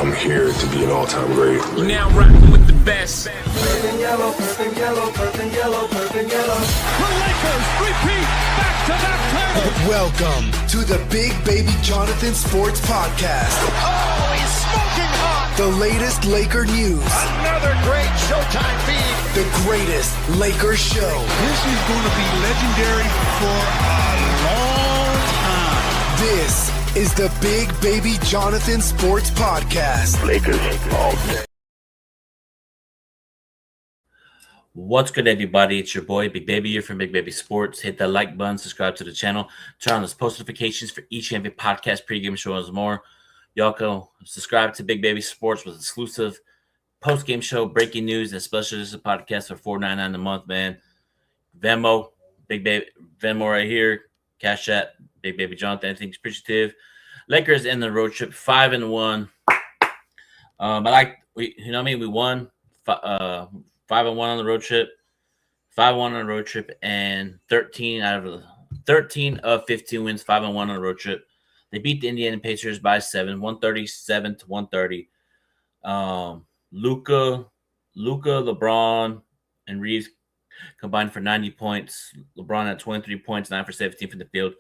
I'm here to be an all-time great. You're now rocking with the best. Purple yellow, purple yellow, purple yellow, purple yellow. The Lakers repeat back-to-back titles. Welcome to the Big Baby Jonathan Sports Podcast. Oh, he's smoking hot. The latest Laker news. Another great Showtime feed. The greatest Lakers show. This is going to be legendary for a long time. This is the Big Baby Jonathan Sports Podcast. Lakers all day. What's good, everybody? It's your boy, Big Baby here from Big Baby Sports. Hit that like button, subscribe to the channel, turn on those post notifications for each and every podcast, pregame show, and more. Y'all go subscribe to Big Baby Sports with exclusive post-game show, breaking news, and especially this is a podcast for $4.99 a month, man. Venmo, Big Baby, Venmo right here. Cash App, Big Baby Jonathan, anything appreciative. Lakers in the road trip, 5-1. We won 5-1 on the road trip, 5-1 on the road trip, and 13 of 15 wins, 5-1 on the road trip. They beat the Indiana Pacers by 7, 137-130. Luka, LeBron, and Reeves combined for 90 points. LeBron had 23 points, 9 for 17 from the field.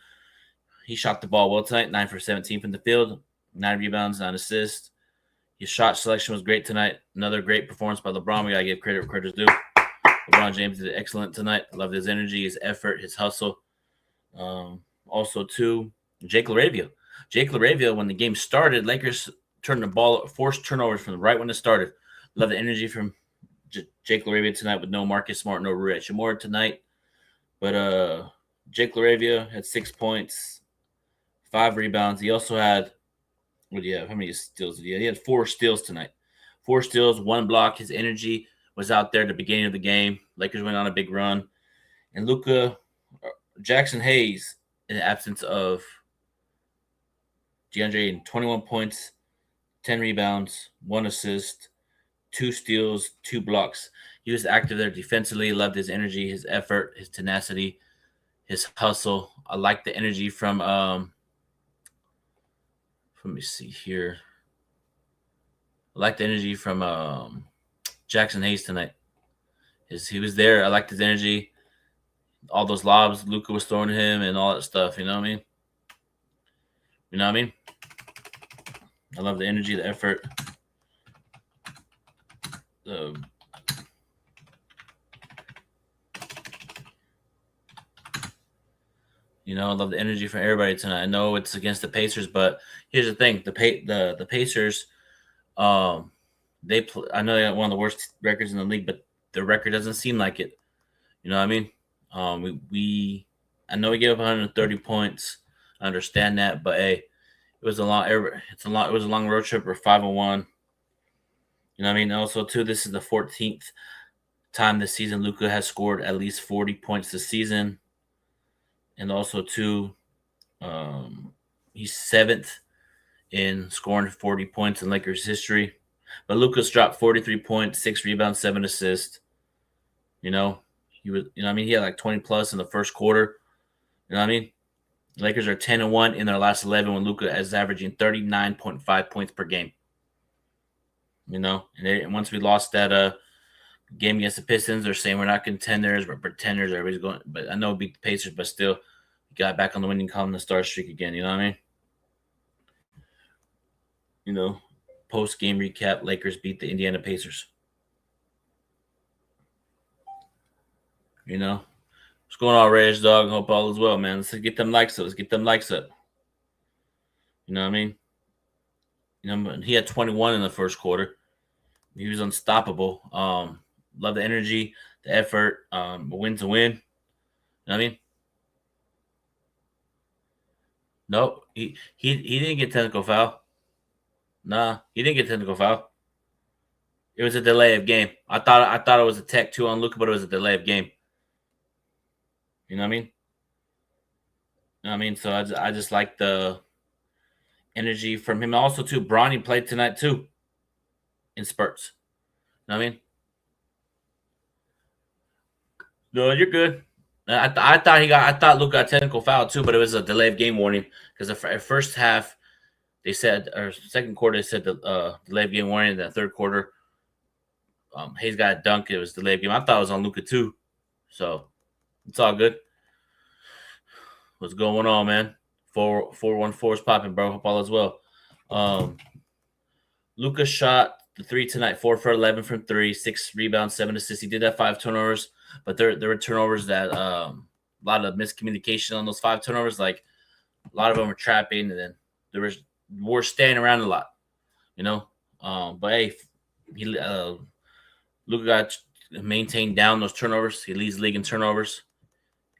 He shot the ball well tonight, 9 for 17 from the field, 9 rebounds, 9 assists. His shot selection was great tonight. Another great performance by LeBron. We got to give credit where credit's due. LeBron James did excellent tonight. I love his energy, his effort, his hustle. Also, too, Jake LaRavia. Jake LaRavia, when the game started, Lakers turned the ball, forced turnovers from right when it started. Love the energy from Jake LaRavia tonight with no Marcus Smart, no Rui Hachimura tonight. But Jake LaRavia had 6 points, 5 rebounds. He also had, what do you have? How many steals did he have? He had 4 steals tonight. 4 steals, 1 block. His energy was out there at the beginning of the game. Lakers went on a big run. And Jackson Hayes, in the absence of DeAndre Ayton, 21 points, 10 rebounds, 1 assist, 2 steals, 2 blocks. He was active there defensively. Loved his energy, his effort, his tenacity, his hustle. I like the energy from let me see here. I like the energy from Jackson Hayes tonight. He was there. I liked his energy. All those lobs Luka was throwing to him and all that stuff. You know what I mean? I love the energy, the effort. I love the energy from everybody tonight. I know it's against the Pacers, but here's the thing: the Pacers, I know they got one of the worst records in the league, but their record doesn't seem like it. You know what I mean? I know we gave up 130 points. I understand that, but hey, it was a long road trip. We're 5-1. You know what I mean? Also, too, this is the 14th time this season Luka has scored at least 40 points this season. And also, too, he's 7th in scoring 40 points in Lakers history. But Luka's dropped 43 points, 6 rebounds, 7 assists. He had like 20 plus in the first quarter. You know what I mean? The Lakers are 10-1 in their last 11 when Luka is averaging 39.5 points per game. And once we lost that game against the Pistons, they're saying we're not contenders, we're pretenders. Everybody's going, but I know we beat the Pacers, but still, we got back on the winning column, the star streak again. You know what I mean? Post game recap: Lakers beat the Indiana Pacers. What's going on, Reyes, dog? Hope all is well, man. Let's get them likes up. You know what I mean? He had 21 in the first quarter. He was unstoppable. Love the energy, the effort. A win's a win. You know what I mean? No, he didn't get technical foul. Nah, he didn't get technical foul. It was a delay of game. I thought it was a tech 2 on Luka, but it was a delay of game. You know what I mean? So I just like the energy from him. Also, too, Bronny played tonight, too, in spurts. You know what I mean? No, you're good. I thought Luka got technical foul too, but it was a delay of game warning because the first half They said, or second quarter, they said the delay of game warning. In the third quarter, Hayes got a dunk. It was delayed game. I thought it was on Luka too. So it's all good. What's going on, man? 4-1-4 is popping, bro. Hope all is well. Luka shot the three tonight, 4 for 11 from three, 6 rebounds, 7 assists. He did have 5 turnovers, but there were turnovers that a lot of miscommunication on those 5 turnovers. Like a lot of them were trapping, and then there was more standing around a lot, you know. But hey, Luka got maintained down those turnovers. He leads the league in turnovers.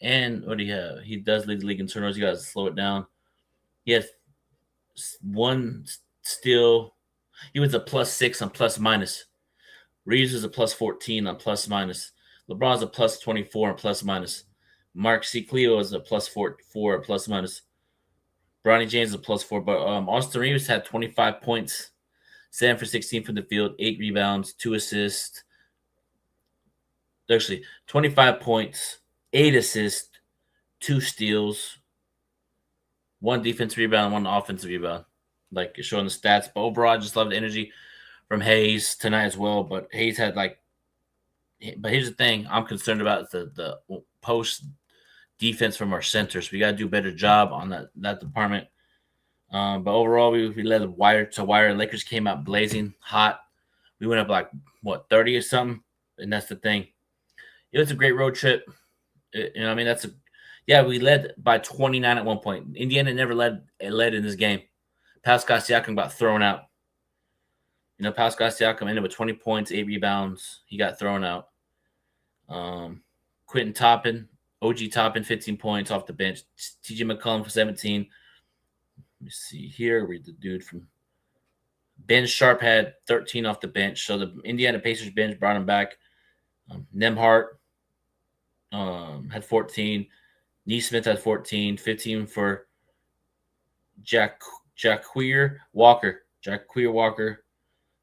And what do you have? He does lead the league in turnovers. You got to slow it down. He has 1 steal. He was a +6 on plus minus. Reeves is a +14 on plus minus. LeBron's a +24 on plus minus. Mark C. Cleo is a +4 on plus minus. Bronny James is a +4. But Austin Reeves had 25 points, 7 for 16 from the field, 8 rebounds, 2 assists. Actually, 25 points, 8 assists, 2 steals, 1 defensive rebound, 1 offensive rebound. Like showing the stats. But overall, I just love the energy from Hayes tonight as well. But Hayes had but here's the thing I'm concerned about the post defense from our centers. We got to do a better job on that department. But overall, we led wire to wire. Lakers came out blazing hot. We went up 30 or something. And that's the thing. It was a great road trip. You know what I mean? We led by 29 at one point. Indiana never led in this game. Pascal Siakam got thrown out. You know, Pascal Siakam ended with 20 points, 8 rebounds. He got thrown out. Quentin Toppin, OG Toppin, 15 points off the bench. TJ McCollum for 17. Let me see here. Read the dude from Ben Sharp had 13 off the bench. So the Indiana Pacers bench brought him back. Nemhart had 14. Neesmith had 14. 15 for Jacqueer Walker.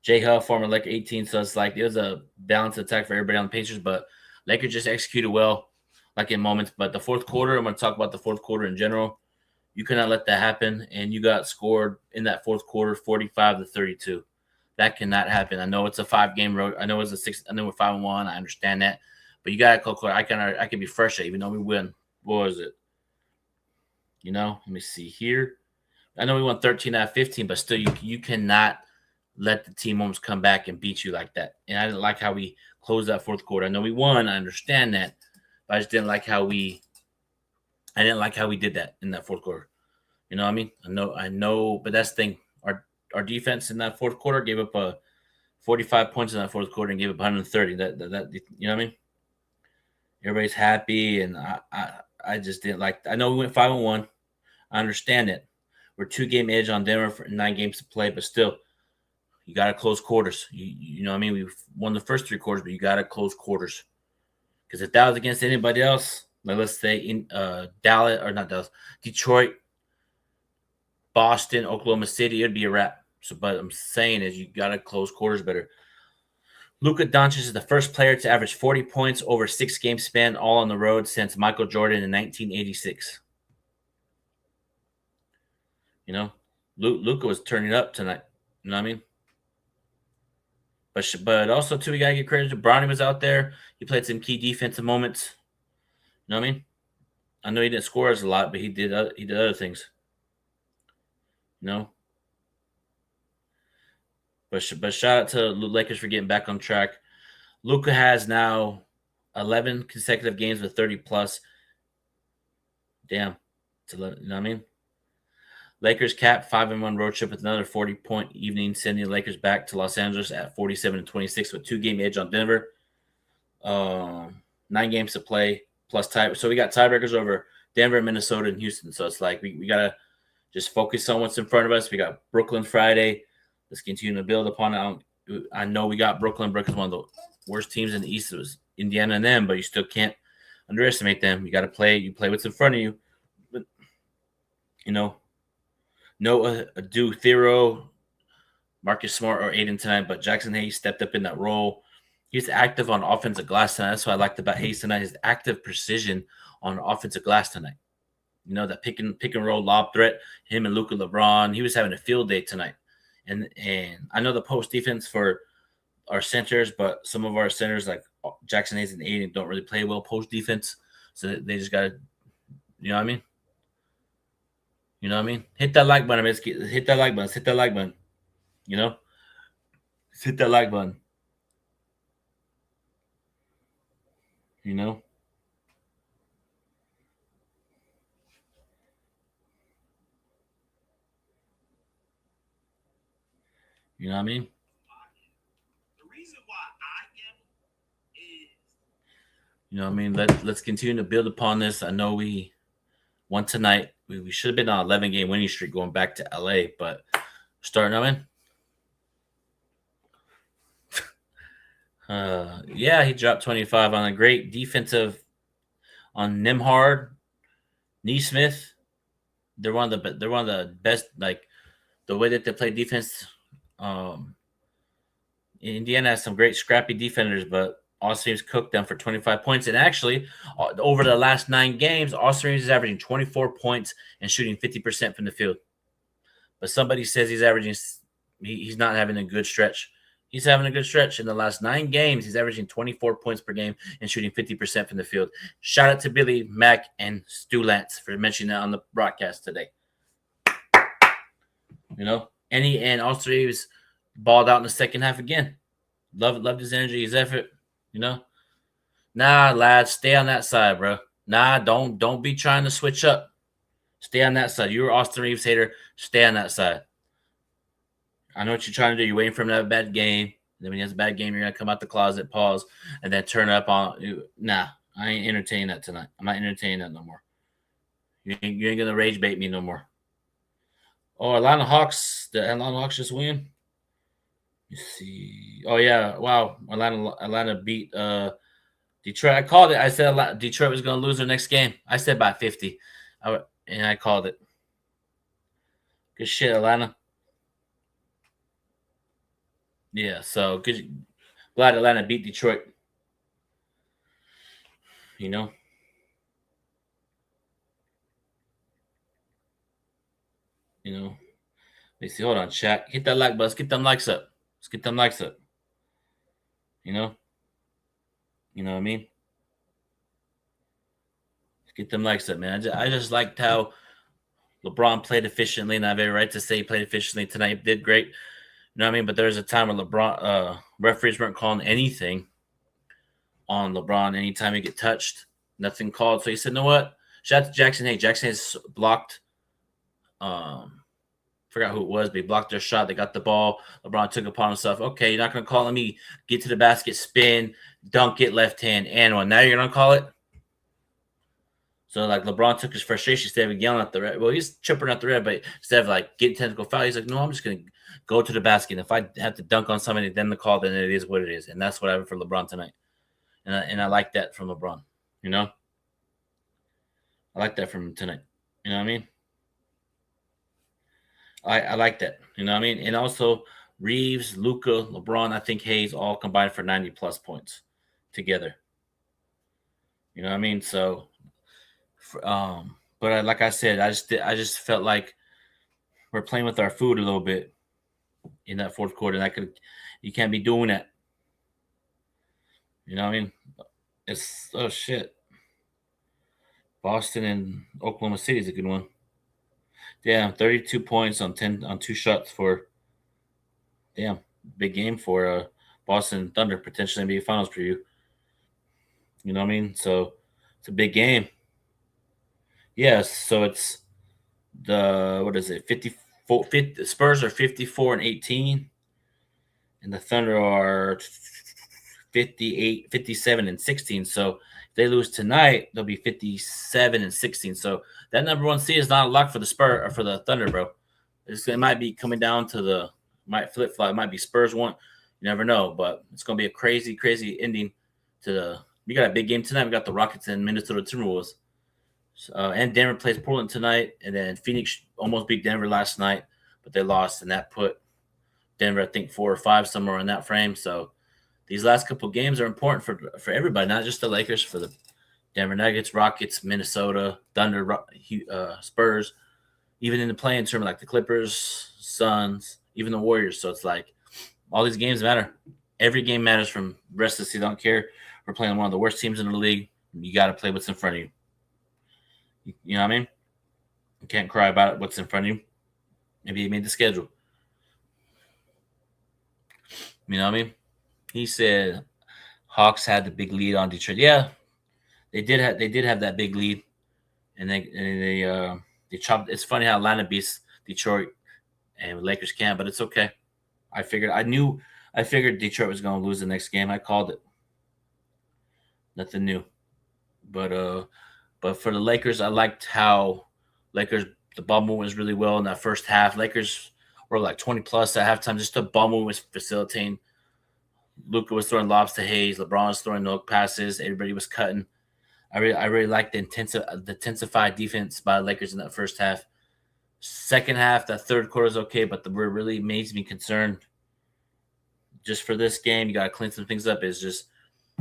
J Huff, former Laker, 18. So it's like it was a balanced attack for everybody on the Pacers, but Lakers just executed well, like in moments. But the fourth quarter, I'm going to talk about the fourth quarter in general. You cannot let that happen, and you got scored in that fourth quarter, 45-32. That cannot happen. I know it's a 5-game road. I know it's a 6. I know we're 5-1. I understand that, but you got to close. I can be frustrated even though we win. What was it? You know, let me see here. I know we won 13 out of 15, but still, you cannot let the team almost come back and beat you like that. And I didn't like how we closed that fourth quarter. I know we won. I understand that, but I just didn't like how we did that in that fourth quarter. You know what I mean? I know, but that's the thing. Our defense in that fourth quarter gave up 45 points in that fourth quarter and gave up 130. That you know what I mean? Everybody's happy, and I just didn't like. I know we went 5-1. I understand it. We're 2-game edge on Denver for 9 games to play, but still, you got to close quarters. You know what I mean? We won the first 3 quarters, but you got to close quarters. Because if that was against anybody else, like let's say in Detroit, Boston, Oklahoma City, it'd be a wrap. So, but I'm saying is you got to close quarters better. Luka Dončić is the first player to average 40 points over a 6-game span, all on the road, since Michael Jordan in 1986. You know, Luka was turning up tonight. You know what I mean? But also, too, we got to give credit to Bronny was out there. He played some key defensive moments. You know what I mean? I know he didn't score us a lot, but he did other things. You know? But shout out to the Lakers for getting back on track. Luka has now 11 consecutive games with 30+. Damn. You know what I mean? Lakers cap 5-1 road trip with another 40-point evening, sending the Lakers back to Los Angeles at 47-26 with 2-game edge on Denver. 9 games to play plus tie. So we got tiebreakers over Denver, Minnesota, and Houston. So it's like we got to just focus on what's in front of us. We got Brooklyn Friday. Let's continue to build upon it. I know we got Brooklyn. Brooklyn's one of the worst teams in the East. It was Indiana and them, but you still can't underestimate them. You got to play. You play what's in front of you. But, you know, no Adu Thero, Marcus Smart, or Aiden tonight, but Jackson Hayes stepped up in that role. He's active on offensive glass tonight. That's what I liked about Hayes tonight, his active precision on offensive glass tonight. You know, that pick and roll lob threat. Him and Luka LeBron. He was having a field day tonight. And I know the post defense for our centers, but some of our centers like Jackson Hayes and Aiden don't really play well post defense. So they just got to, you know what I mean? You know what I mean? Hit that like button. Hit that like button. Hit that like button. You know? Hit that like button. You know? You know what I mean? The reason why I am is, You know what I mean? Let's continue to build upon this. I know we won tonight. We should have been on 11-game winning streak going back to LA, but starting out in. Yeah, he dropped 25 on a great defensive on Nimhard, Neesmith. They're one of the best. Like the way that they play defense. Indiana has some great scrappy defenders, but Austin Reeves cooked them for 25 points. And actually, over the last 9 games, Austin Reeves is averaging 24 points and shooting 50% from the field. But somebody says he's not having a good stretch. He's having a good stretch. In the last 9 games, he's averaging 24 points per game and shooting 50% from the field. Shout out to Billy, Mack, and Stu Lance for mentioning that on the broadcast today. You know, and Austin Reeves balled out in the second half again. Loved his energy, his effort. You know, nah, lads, stay on that side, bro. Nah, don't be trying to switch up. Stay on that side. You're an Austin Reeves hater. Stay on that side. I know what you're trying to do. You're waiting for him to have a bad game. Then when he has a bad game, you're gonna come out the closet, pause, and then turn up on you. Nah, I ain't entertaining that tonight. I'm not entertaining that no more. You ain't gonna rage bait me no more. Oh, Atlanta Hawks. The Atlanta Hawks just win. You see. Oh yeah, wow. Atlanta beat Detroit. I called it. I said Detroit was going to lose their next game. I said by 50, and I called it. Good shit, Atlanta. Yeah, so good. Glad Atlanta beat Detroit. You know. Let me see. Hold on, chat. Hit that like button. Let's get them likes up. Let's get them likes up. You know what I mean? Let's get them likes up, man. I just liked how LeBron played efficiently, and I have every right to say he played efficiently tonight. He did great. You know what I mean? But there was a time where LeBron referees weren't calling anything on LeBron anytime he get touched. Nothing called. So he said, you know what? Shout out to Jackson Hayes. Jackson Hayes blocked forgot who it was, but he blocked their shot. They got the ball. LeBron took it upon himself. Okay, you're not going to call it. Let me get to the basket, spin, dunk it, left hand, and one. Now you're going to call it? So, like, LeBron took his frustration instead of yelling at the ref. Well, he's tripping at the ref, but instead of, like, getting technical foul, he's like, no, I'm just going to go to the basket. And if I have to dunk on somebody, then the call, then it is what it is. And that's what I have for LeBron tonight. And I like that from LeBron, you know? I like that from him tonight. You know what I mean? I like that. You know what I mean? And also Reeves, Luka, LeBron, I think Hayes all combined for 90-plus points together. You know what I mean? So, but like I said, I just felt like we're playing with our food a little bit in that fourth quarter. And you can't be doing that. You know what I mean? It's shit. Boston and Oklahoma City is a good one. Damn, 32 points on 2 shots for big game for Boston Thunder, potentially NBA Finals preview. You know what I mean? So it's a big game. Yes, so it's the 54 the Spurs are 54-18 and the Thunder are 57-16. So if they lose tonight, they'll be 57-16. So that number 1 seed is not a lock for the Spurs or for the Thunder, bro. It might be coming down to might flip flop. It might be Spurs 1. You never know, but it's gonna be a crazy, crazy ending to the. We got a big game tonight. We got the Rockets and Minnesota Timberwolves, and Denver plays Portland tonight, and then Phoenix almost beat Denver last night, but they lost, and that put Denver, I think, 4 or 5 somewhere in that frame. So these last couple games are important for everybody, not just the Lakers, for the Denver Nuggets, Rockets, Minnesota, Thunder, Spurs, even in the play-in tournament, like the Clippers, Suns, even the Warriors. So it's like all these games matter. Every game matters from the rest of the season. I don't care. We're playing one of the worst teams in the league. You got to play what's in front of you. You know what I mean? You can't cry about what's in front of you. Maybe he made the schedule. You know what I mean? He said Hawks had the big lead on Detroit. Yeah, they did have that big lead, and they chopped. It's funny how Atlanta beats Detroit and Lakers can't, but it's okay. I figured Detroit was going to lose the next game. I called it. Nothing new, but for the Lakers, I liked how the ball movement was really well in that first half. Lakers were like 20 plus at halftime. Just the ball movement was facilitating. Luka was throwing lobs to Hayes. LeBron was throwing no passes. Everybody was cutting. I really liked the intensified defense by the Lakers in that first half. Second half, that third quarter is okay, but what really makes me concerned just for this game, you got to clean some things up. Is just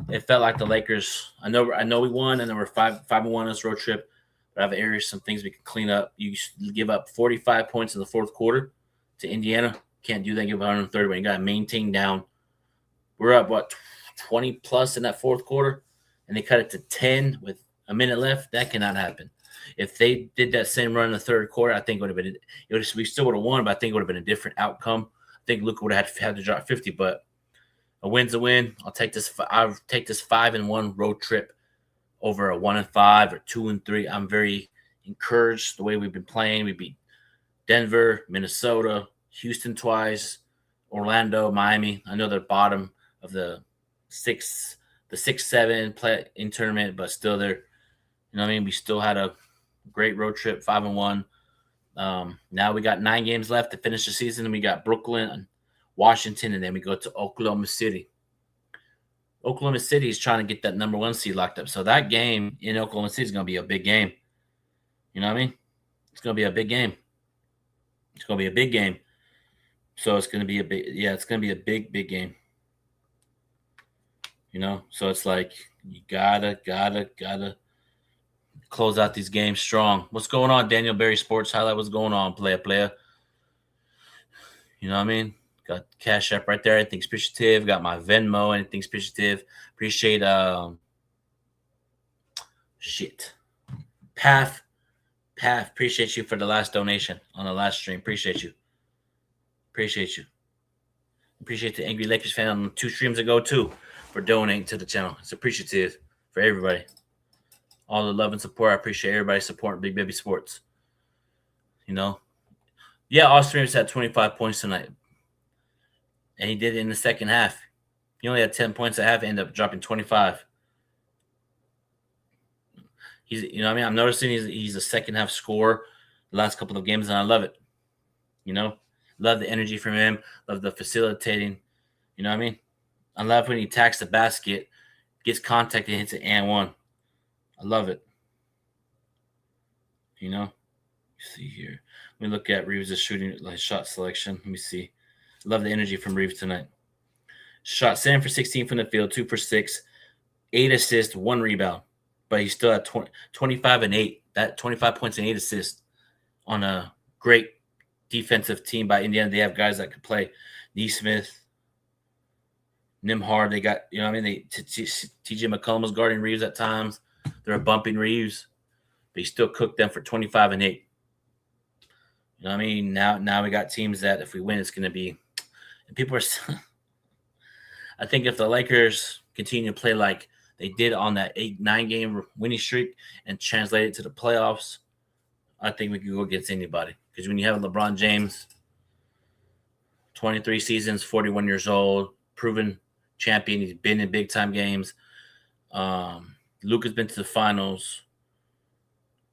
it felt like the Lakers. I know we won, and then we're 5-1 on this road trip. But I have areas, some things we can clean up. You give up 45 points in the fourth quarter to Indiana. Can't do that. Give 130 when you got to maintain down. We're up 20 plus in that fourth quarter, and they cut it to 10 with a minute left. That cannot happen. If they did that same run in the third quarter, I think it would have been. We still would have won, but I think it would have been a different outcome. I think Luka would have had to drop 50, but a win's a win. I'll take this 5-1 road trip over a 1-5 or 2-3. I'm very encouraged the way we've been playing. We beat Denver, Minnesota, Houston twice, Orlando, Miami. I know they're bottom of the 6-7 play in tournament, but still they're, you know what I mean? We still had a great road trip, 5-1. Now we got 9 games left to finish the season, and we got Brooklyn, Washington, and then we go to Oklahoma City. Oklahoma City is trying to get that number 1 seed locked up. So that game in Oklahoma City is going to be a big game. You know what I mean? It's going to be a big game. It's going to be a big game. So it's going to be it's going to be a big game. You know? So it's like you gotta close out these games strong. What's going on, Daniel Berry Sports Highlight? What's going on, player? You know what I mean? Got Cash App right there. Anything's appreciative. Got my Venmo. Anything's appreciative. Appreciate Path. Appreciate you for the last donation on the last stream. Appreciate you. Appreciate the Angry Lakers fan on 2 streams ago too for donating to the channel. It's appreciative for everybody. All the love and support. I appreciate everybody supporting Big Baby Sports. You know? Yeah, Austrians had 25 points tonight. And he did it in the second half. He only had 10 points at half, ended up dropping 25. You know what I mean? I'm noticing he's a second half scorer the last couple of games, and I love it. You know? Love the energy from him. Love the facilitating. You know what I mean? I love when he attacks the basket, gets contact, and hits it and one. I love it. You know? Let's see here. Let me look at Reeves' shooting shot selection. Let me see. Love the energy from Reeves tonight. Shot 7 for 16 from the field, 2 for 6, 8 assists, 1 rebound. But he's still at 25 and 8. That 25 points and 8 assists on a great defensive team by Indiana. They have guys that could play. Neesmith, Nimhard. They got, you know what I mean? TJ McCollum was guarding Reeves at times. They're bumping Reeves. But he still cooked them for 25 and 8. You know what I mean? Now we got teams that if we win, it's going to be – and people are – I think if the Lakers continue to play like they did on that 8-9 game winning streak and translate it to the playoffs, I think we can go against anybody. Because when you have LeBron James, 23 seasons, 41 years old, proven champion, he's been in big-time games. Luka's been to the finals.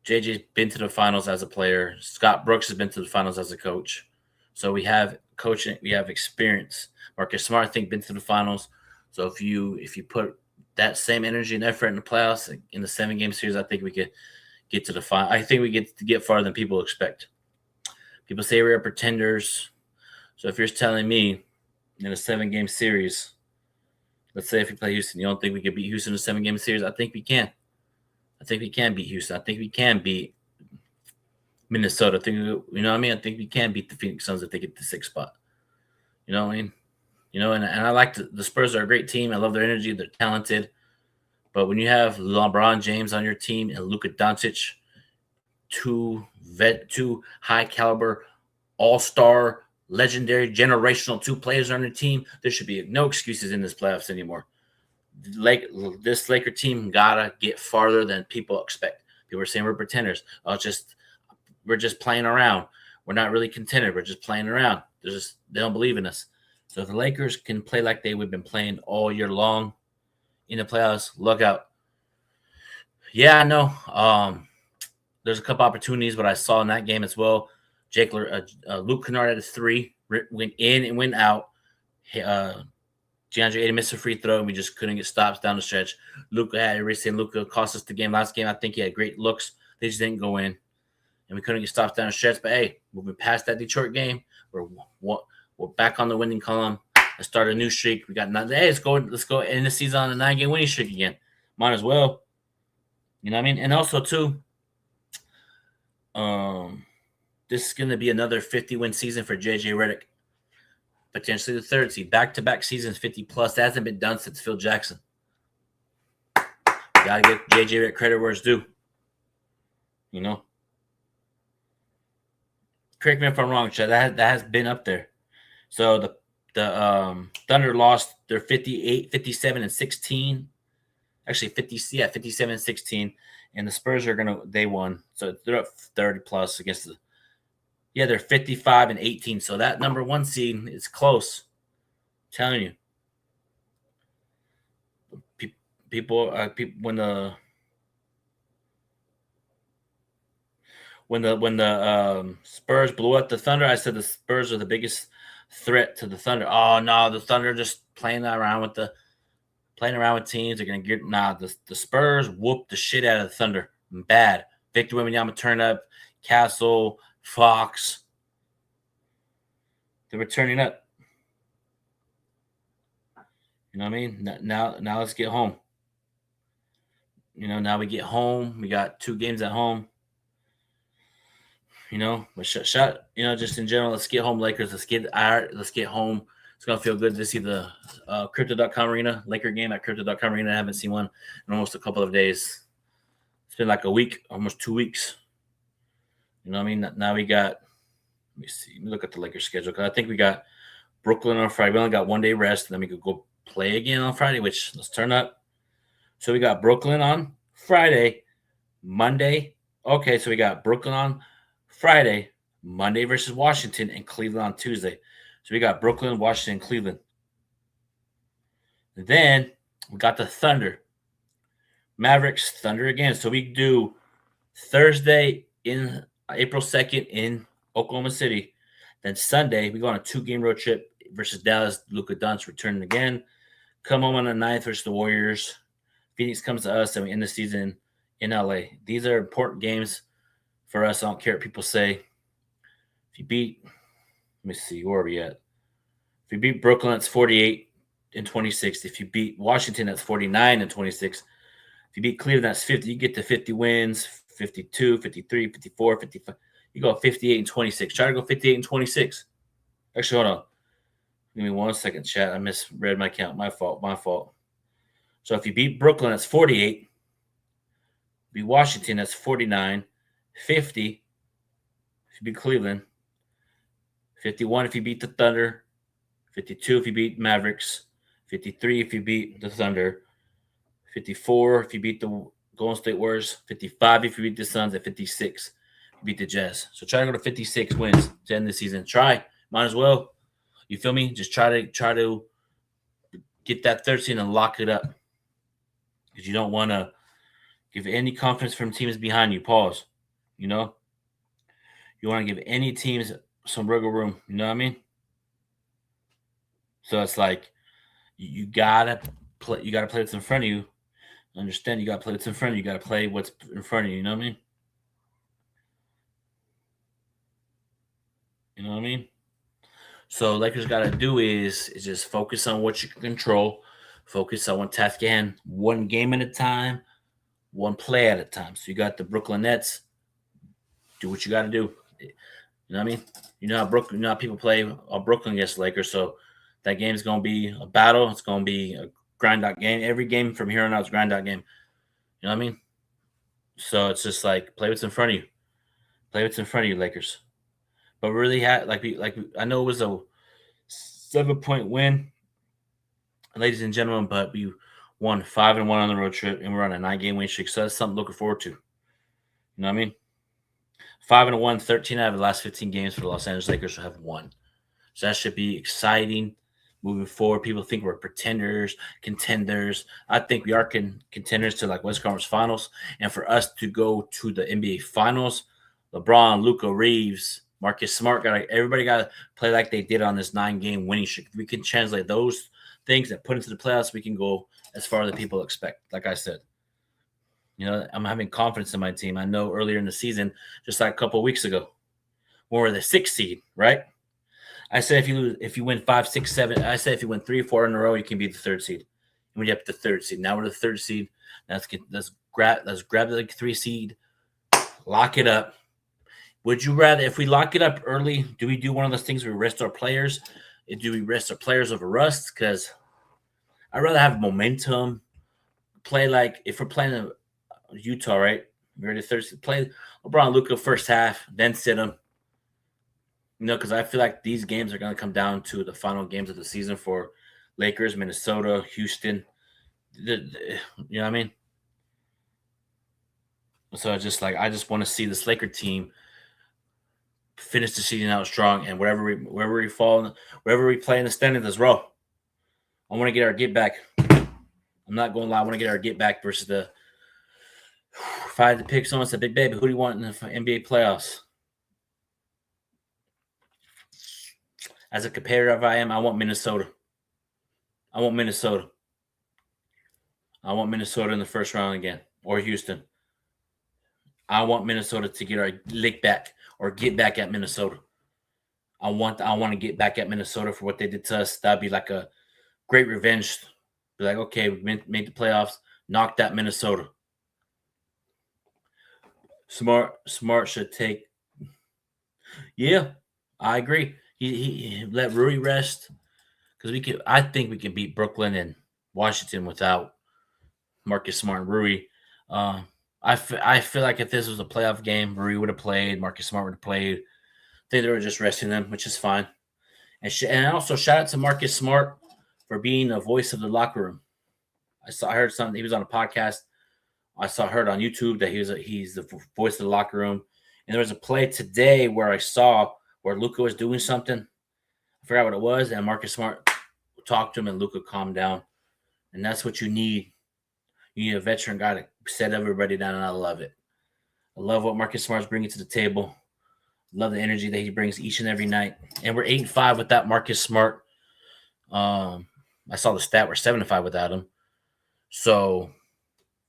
JJ's been to the finals as a player. Scott Brooks has been to the finals as a coach. So we have coaching, we have experience. Marcus Smart, I think, been to the finals. So if you put that same energy and effort in the playoffs in the 7-game series, I think we could get to the final. I think we get farther than people expect. People say we're pretenders. So if you're telling me in a 7-game series, let's say if we play Houston, you don't think we could beat Houston in a 7-game series? I think we can. I think we can beat Houston. I think we can beat Minnesota. I think, you know what I mean? I think we can beat the Phoenix Suns if they get the 6th spot. You know what I mean? You know, and I like the Spurs are a great team. I love their energy. They're talented. But when you have LeBron James on your team and Luka Dončić, two high caliber, all-star, legendary, generational 2 players on your team, there should be no excuses in this playoffs anymore. This Laker team gotta get farther than people expect. People are saying we're pretenders. We're just playing around. We're not really contenders. We're just playing around. They don't believe in us. So if the Lakers can play like we've been playing all year long in the playoffs, look out. Yeah, I know. There's a couple opportunities, but I saw in that game as well. Luke Kennard had a 3, went in and went out. DeAndre Ayton missed a free throw, and we just couldn't get stops down the stretch. Luka cost us the game. Last game, I think he had great looks. They just didn't go in, and we couldn't get stops down the stretch. But hey, moving past that Detroit game, we're back on the winning column. Let's start a new streak. We got nothing. Hey, let's go end the season on a 9-game winning streak again. Might as well. You know what I mean? And also too, this is going to be another 50-win season for JJ Redick. Potentially the 3rd seed. Back-to-back seasons, 50+. That hasn't been done since Phil Jackson. Got to give JJ Redick credit where it's due. You know? Correct me if I'm wrong, Chad. That has been up there. So the Thunder lost their 57 and 16. Actually 57 and 16. And the Spurs they won. So they're up 30+ against they're 55 and 18. So that number 1 seed is close. I'm telling you. People when the Spurs blew up the Thunder, I said the Spurs are the biggest threat to the Thunder. Oh no, the Thunder just playing around with teams. They're gonna get the Spurs whooped the shit out of the Thunder. Bad. Victor Wembanyama turned up, Castle, Fox. They were turning up. You know what I mean? Now let's get home. You know, now we get home. We got 2 games at home. You know, but just in general, let's get home, Lakers. Let's get home. It's gonna feel good to see the Crypto.com Arena Laker game at Crypto.com Arena. I haven't seen one in almost a couple of days. It's been like a week, almost 2 weeks. You know what I mean? Now we got. Let me see. Let me look at the Lakers schedule because I think we got Brooklyn on Friday. We only got 1 day rest, and then we could go play again on Friday. Which let's turn up. So we got Brooklyn on Friday, Monday. Okay, so we got Brooklyn on Friday, Monday versus Washington, and Cleveland on Tuesday. So we got Brooklyn, Washington, Cleveland. And then we got the Thunder. Mavericks, Thunder again. So we do Thursday in April 2nd in Oklahoma City. Then Sunday, we go on a 2-game road trip versus Dallas. Luka Dončić returning again. Come home on the 9th versus the Warriors. Phoenix comes to us, and we end the season in LA. These are important games for us. I don't care what people say. If you beat, let me see, where are we at? If you beat Brooklyn, that's 48 and 26. If you beat Washington, that's 49 and 26. If you beat Cleveland, that's 50. You get to 50 wins, 52, 53, 54, 55. You go 58 and 26. Try to go 58 and 26. Actually, hold on. Give me 1 second, chat. I misread my count. My fault. So if you beat Brooklyn, that's 48. Beat Washington, that's 49. 50 if you beat Cleveland. 51 if you beat the Thunder. 52 if you beat Mavericks. 53 if you beat the Thunder. 54 if you beat the Golden State Warriors. 55 if you beat the Suns. And 56 if you beat the Jazz. So try to go to 56 wins to end the season. Try. Might as well. You feel me? Just try to get that 13 and lock it up. Because you don't want to give any confidence from teams behind you. Pause. You know? You want to give any teams some wiggle room. You know what I mean? So it's like you gotta play what's in front of you. Understand you gotta play what's in front of you. You gotta play what's in front of you, you know what I mean? You know what I mean? So Lakers gotta do is just focus on what you can control. Focus on one task at hand, one game at a time, one play at a time. So you got the Brooklyn Nets. Do what you got to do. You know what I mean? You know how people play Brooklyn against the Lakers. So that game's going to be a battle. It's going to be a grind out game. Every game from here on out is a grind out game. You know what I mean? So it's just like play what's in front of you. Play what's in front of you, Lakers. But really, I know it was a 7-point win, ladies and gentlemen, but we won 5-1 on the road trip, and we're on a 9-game win streak. So that's something to look forward to. You know what I mean? 5-1, 13 out of the last 15 games for the Los Angeles Lakers have won. So that should be exciting moving forward. People think we're pretenders, contenders. I think we are contenders to like West Conference Finals. And for us to go to the NBA Finals, LeBron, Luka, Reeves, Marcus Smart, everybody got to play like they did on this 9-game winning streak. If we can translate those things and put into the playoffs, we can go as far as the people expect. Like I said, you know, I'm having confidence in my team. I know earlier in the season, just like a couple of weeks ago, when we're the 6th seed, right? I said if you win 5, 6, 7, I said if you win 3 or 4 in a row, you can be the 3rd seed. And we get the 3rd seed. Now we're the 3rd seed. Let's grab the 3 seed, lock it up. Would you rather, if we lock it up early, do we do one of those things where we rest our players? Do we rest our players over rust? Because I'd rather have momentum. Play like if we're playing Utah, right? We're the 3rd seed. Play LeBron, Luka first half, then sit them. You know, because I feel like these games are going to come down to the final games of the season for Lakers, Minnesota, Houston. You know what I mean? So I just want to see this Laker team finish the season out strong, and wherever we play in the standings, let's roll. I want to get our get back. I'm not going to lie. I want to get our get back versus the. If I had to pick someone, it's a big baby. Who do you want in the NBA playoffs? As a competitor I am, I want Minnesota. I want Minnesota in the first round again, or Houston. I want Minnesota to get our lick back or get back at Minnesota. I want to get back at Minnesota for what they did to us. That'd be like a great revenge. Be like, okay, we made the playoffs, knocked out Minnesota. Smart should take. Yeah, I agree. He let Rui rest because I think we can beat Brooklyn and Washington without Marcus Smart and Rui. I feel like if this was a playoff game, Rui would have played, Marcus Smart would have played. I think they were just resting them, which is fine. And also shout out to Marcus Smart for being the voice of the locker room. I heard something. He was on a podcast. Heard on YouTube that he's the voice of the locker room. And there was a play today where I saw where Luka was doing something. I forgot what it was, and Marcus Smart talked to him, and Luka calmed down. And that's what you need. You need a veteran guy to set everybody down, and I love it. I love what Marcus Smart's bringing to the table. Love the energy that he brings each and every night. And we're 8-5 without Marcus Smart. I saw the stat we're 7-5 without him. So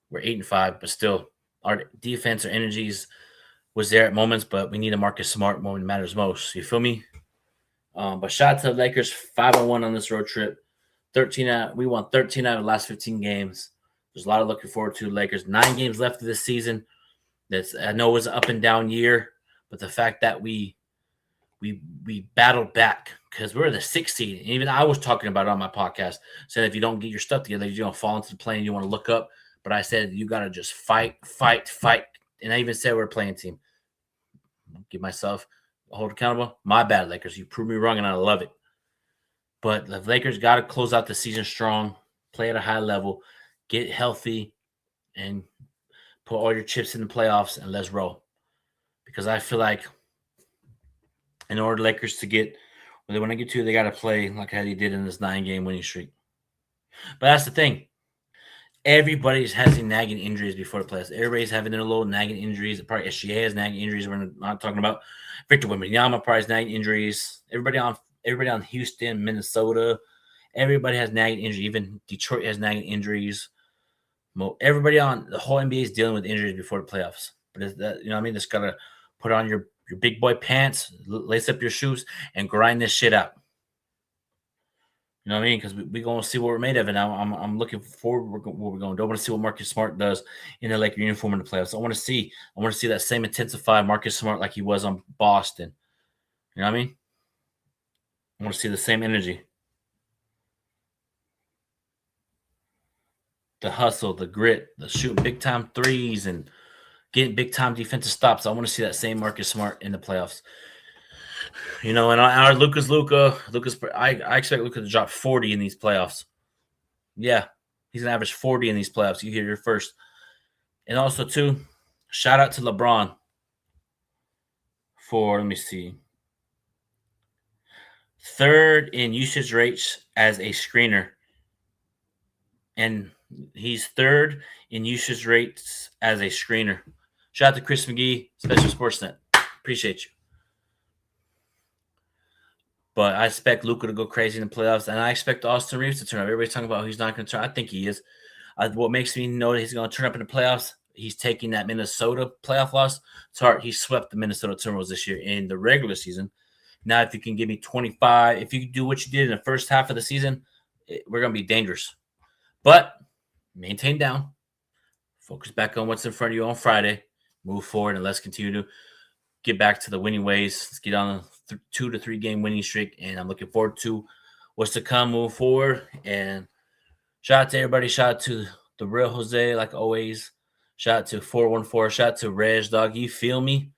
we're 8-5, but still our defense or energies was there at moments, but we need a Marcus Smart moment that matters most. You feel me? But shout out to the Lakers, 5-1 on this road trip. We won 13 out of the last 15 games. There's a lot of looking forward to the Lakers. 9 games left of this season. I know it was an up and down year, but the fact that we battled back because we're the 6th seed. And even I was talking about it on my podcast, said if you don't get your stuff together, you're going to fall into the plane and you want to look up. But I said you got to just fight. And I even said we're a playing team. Give myself a hold accountable. My bad, Lakers. You proved me wrong, and I love it. But the Lakers got to close out the season strong, play at a high level, get healthy, and put all your chips in the playoffs, and let's roll. Because I feel like in order for Lakers to get where they want to get to, they got to play like how they did in this 9-game winning streak. But that's the thing. Everybody's having nagging injuries before the playoffs. Everybody's having their little nagging injuries. Probably SGA has nagging injuries. We're not talking about Victor Wembanyama probably has nagging injuries. Everybody on Houston, Minnesota, everybody has nagging injuries. Even Detroit has nagging injuries. Everybody on the whole NBA is dealing with injuries before the playoffs. But that, you know what I mean? Just gotta put on your big boy pants, lace up your shoes, and grind this shit out. You know what I mean? Because we going to see what we're made of. And I'm looking forward where we're going. Don't want to see what Marcus Smart does in the Laker uniform in the playoffs. I want to see that same intensified Marcus Smart like he was on Boston. You know what I mean? I want to see the same energy. The hustle, the grit, the shooting big-time threes, and getting big-time defensive stops. I want to see that same Marcus Smart in the playoffs. You know, and our Luka's, I expect Luka to drop 40 in these playoffs. Yeah, he's going to average 40 in these playoffs. You hear it first. And also, too, shout out to LeBron for, let me see, third in usage rates as a screener. And he's third in usage rates as a screener. Shout out to Chris McGee, Special Sportsnet. Appreciate you. But I expect Luka to go crazy in the playoffs, and I expect Austin Reeves to turn up. Everybody's talking about he's not going to turn up. I think he is. What makes me know that he's going to turn up in the playoffs, he's taking that Minnesota playoff loss to heart. He swept the Minnesota Timberwolves this year in the regular season. Now, if you can give me 25, if you do what you did in the first half of the season, we're going to be dangerous. But maintain down. Focus back on what's in front of you on Friday. Move forward, and let's continue to get back to the winning ways. Let's get on a 2 to 3 game winning streak, and I'm looking forward to what's to come, move forward. And shout out to everybody. Shout out to the real Jose, like always. Shout out to 414. Shout out to Reg, dog. You feel me?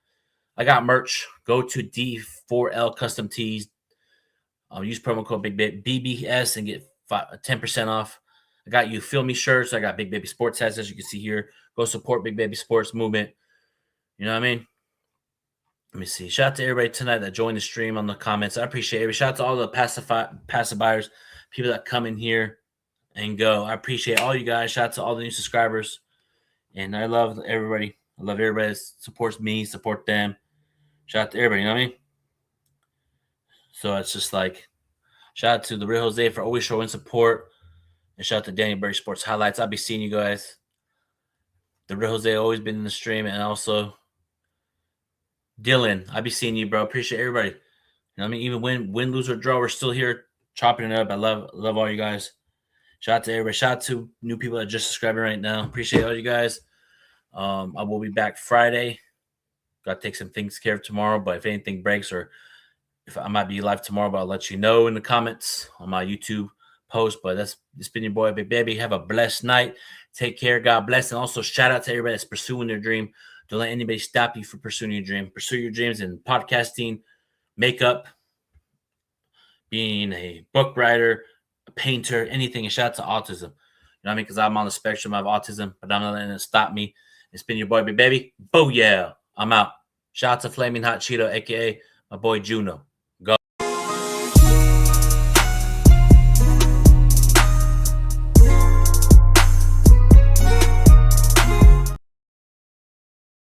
I got merch. Go to D4L Custom Tees. Use promo code BBS and get 10% off. I got You Feel Me shirts. I got Big Baby Sports hats, as you can see here. Go support Big Baby Sports movement. You know what I mean? Let me see. Shout out to everybody tonight that joined the stream on the comments. I appreciate it. Shout out to all the passive buyers, people that come in here and go. I appreciate all you guys. Shout out to all the new subscribers. And I love everybody. I love everybody that supports me, support them. Shout out to everybody, you know what I mean? So it's just like, shout out to the real Jose for always showing support. And shout out to Danny Berry Sports Highlights. I'll be seeing you guys. The real Jose always been in the stream. And also Dylan, I'll be seeing you, bro. Appreciate everybody. You know what I mean? Even win, lose, or draw, we're still here chopping it up. I love all you guys. Shout out to everybody. Shout out to new people that are just subscribing right now. Appreciate all you guys. I will be back Friday. Got to take some things care of tomorrow, but if anything breaks or if I might be live tomorrow, but I'll let you know in the comments on my YouTube post. But it's been your boy, Big Baby. Have a blessed night. Take care. God bless. And also shout out to everybody that's pursuing their dream. Don't let anybody stop you from pursuing your dream. Pursue your dreams in podcasting, makeup, being a book writer, a painter, anything. And shout out to autism. You know what I mean? Because I'm on the spectrum of autism, but I'm not letting it stop me. It's been your boy, Big Baby. Booyah. I'm out. Shout out to Flaming Hot Cheeto, a.k.a. my boy Juno.